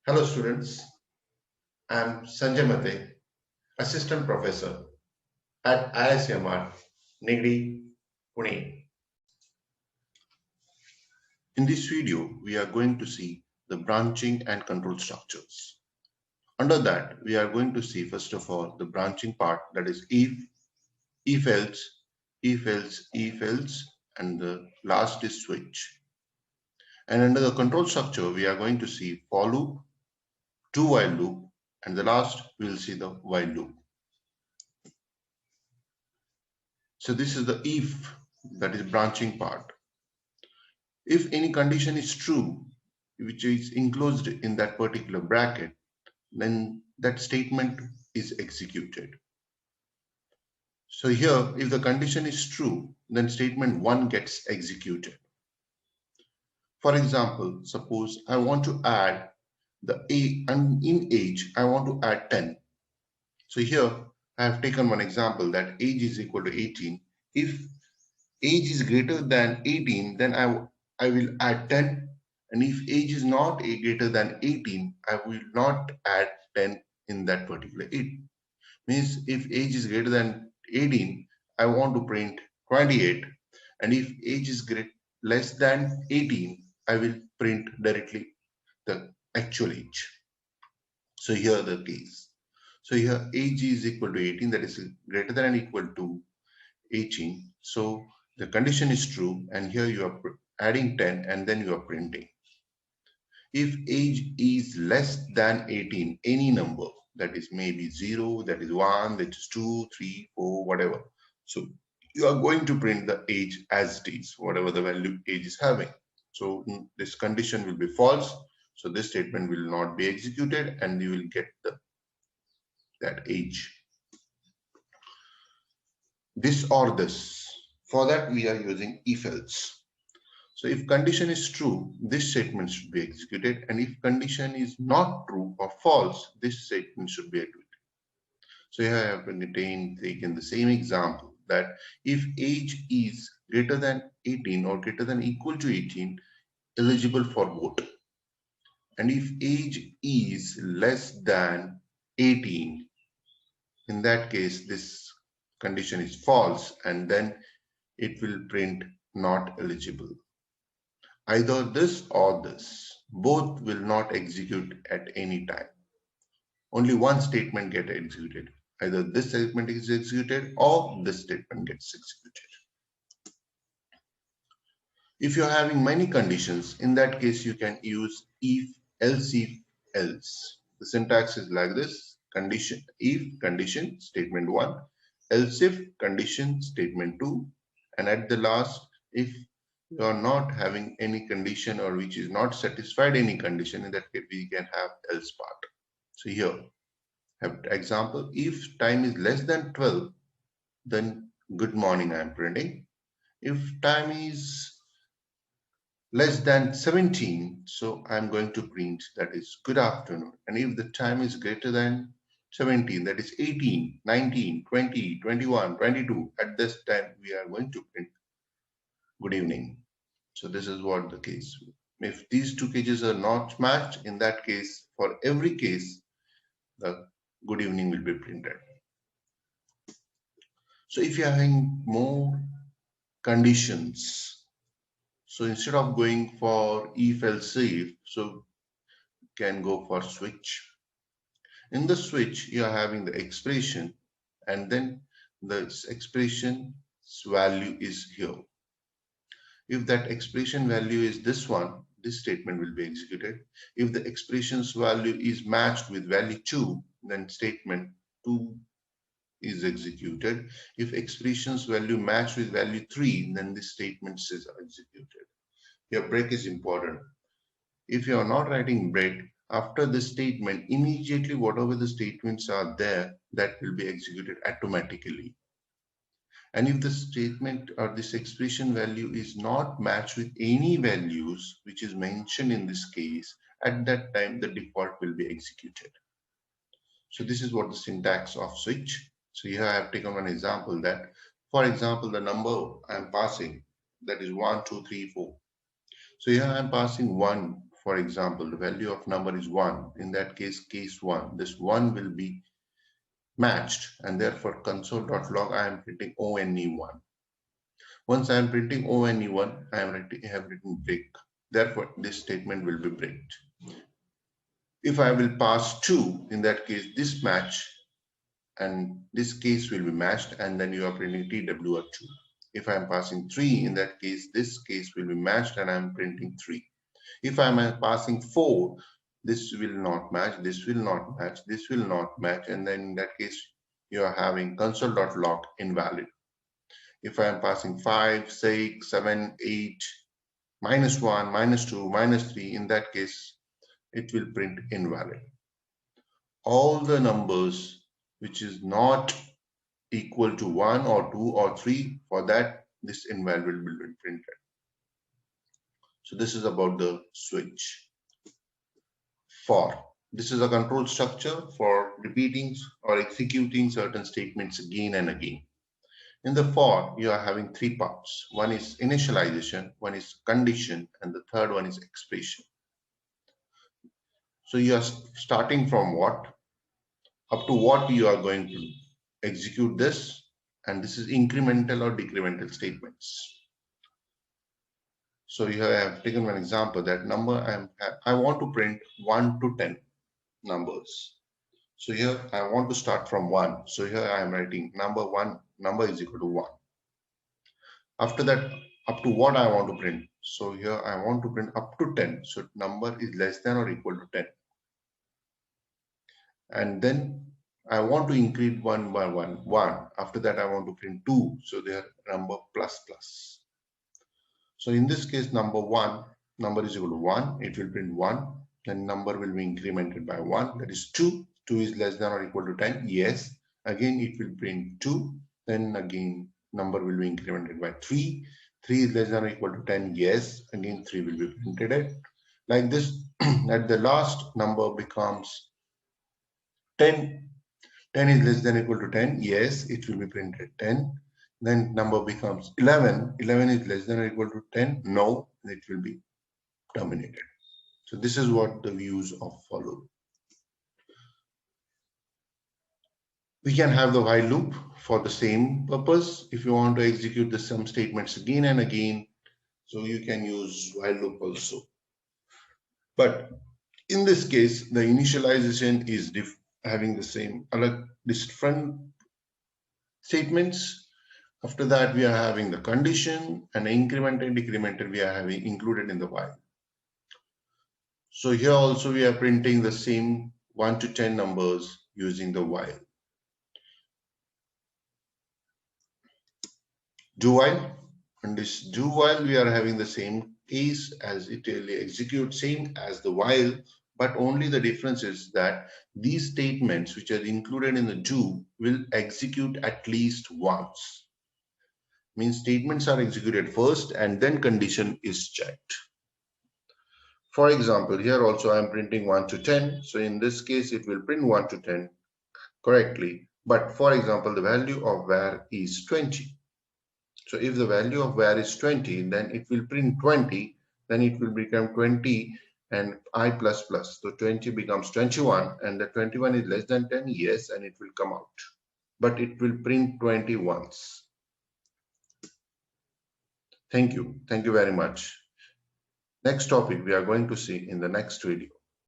Hello students, I am Sanjay Mate, Assistant Professor at ISMR, Nigri, Pune. In this video, we are going to see the branching and control structures. Under that, we are going to see first of all the branching part, that is if else, if else, if else, and the last is switch. And under the control structure, we are going to see for loop, do while loop, and the last we will see the while loop. So this is the if, that is branching part. If any condition is true, which is enclosed in that particular bracket, then that statement is executed. So here, if the condition is true, then statement 1 gets executed. For example, suppose I want to add the age, and in age, I want to add 10. So here, I have taken one example that age is equal to 18. If age is greater than 18, then I will add 10. And if age is not greater than 18, I will not add 10 in that particular age. Means if age is greater than 18, I want to print 28. And if age is less than 18, I will print directly the actual age. So here the case. So here age is equal to 18, that is greater than or equal to 18. So the condition is true, and here you are adding 10 and then you are printing. If age is less than 18, any number, that is maybe 0, that is 1, that is 2, 3, 4, whatever. So you are going to print the age as it is, whatever the value age is having. So this condition will be false. So this statement will not be executed and you will get that age. This or this. For that we are using if else. So if condition is true, this statement should be executed, and if condition is not true or false, this statement should be executed. So here I have taken the same example that if age is greater than 18 or greater than equal to 18, eligible for vote. And if age is less than 18, in that case, this condition is false, and then it will print not eligible. Either this or this, both will not execute at any time. Only one statement gets executed. Either this statement is executed or this statement gets executed. If you're having many conditions, in that case, you can use if, else. The syntax is like this: condition, if, condition, statement 1, else if, condition, statement 2, and at the last, if you are not having any condition or which is not satisfied any condition, in that case we can have else part. So here have example, if time is less than 12, then good morning I am printing. If time is less than 17, so I'm going to print that is good afternoon. And if the time is greater than 17, that is 18, 19, 20, 21, 22, at this time we are going to print good evening. So this is what the case. If these two cases are not matched, in that case, for every case, the good evening will be printed. So if you are having more conditions, so instead of going for if else if, so you can go for switch. In the switch, you are having the expression, and then the expression's value is here. If that expression value is this one, this statement will be executed. If the expression's value is matched with value 2, then statement 2 is executed. If expression's value matched with value 3, then this statement is executed. Your break is important. If you are not writing break, after the statement, immediately whatever the statements are there, that will be executed automatically. And if the statement or this expression value is not matched with any values which is mentioned in this case, at that time the default will be executed. So this is what the syntax of switch. So here I have taken one example that, for example, the number I am passing, that is 1, 2, 3, 4. So here I am passing 1 for example, the value of number is 1, in that case 1, this 1 will be matched, and therefore console.log I am printing ONE1. Once I am printing ONE1, I have written break. Therefore, this statement will be breaked. If I will pass 2, in that case, this match and this case will be matched, and then you are printing TWR2. If I am passing 3, in that case, this case will be matched and I am printing 3. If I am passing 4, this will not match, this will not match, this will not match, and then in that case, you are having console.log invalid. If I am passing 5, 6, 7, 8, -1, -2, -3, in that case, it will print invalid. All the numbers which is not equal to 1 or 2 or 3, for that, this invalid will be printed. So this is about the switch. For. This is a control structure for repeating or executing certain statements again and again. In the for, you are having 3 parts. One is initialization, one is condition, and the third one is expression. So you are starting from what? Up to what you are going to execute this, and this is incremental or decremental statements. So here I have taken one example, that number I want to print 1 to 10 numbers. So here I want to start from 1. So here I am writing number is equal to 1. After that, up to what I want to print. So here I want to print up to 10. So number is less than or equal to 10. And then I want to increase 1 by 1. After that, I want to print 2. So they are number plus plus. So in this case, number is equal to 1. It will print 1. Then number will be incremented by 1. That is 2. 2 is less than or equal to 10. Yes. Again, it will print 2. Then again, number will be incremented by 3. 3 is less than or equal to 10. Yes. Again, 3 will be printed. Like this, at the last number becomes 10. 10 is less than or equal to 10. Yes, it will be printed 10. Then number becomes 11. 11 is less than or equal to 10. No, it will be terminated. So this is what the views of follow. We can have the while loop for the same purpose. If you want to execute the sum statements again and again, so you can use while loop also. But in this case, the initialization is having the same different statements. After that, we are having the condition, and increment and decremental we are having included in the while. So here also we are printing the same 1 to 10 numbers using the while. Do while, and this do while we are having the same case as it will execute same as the while, but only the difference is that these statements which are included in the do will execute at least once. Means statements are executed first and then condition is checked. For example, here also I am printing 1 to 10. So in this case, it will print 1 to 10 correctly. But for example, the value of var is 20. So if the value of var is 20, then it will print 20. Then it will become 20 and I plus plus. So 20 becomes 21 and the 21 is less than 10. Yes, and it will come out. But it will print 20 once. Thank you. Thank you very much. Next topic we are going to see in the next video.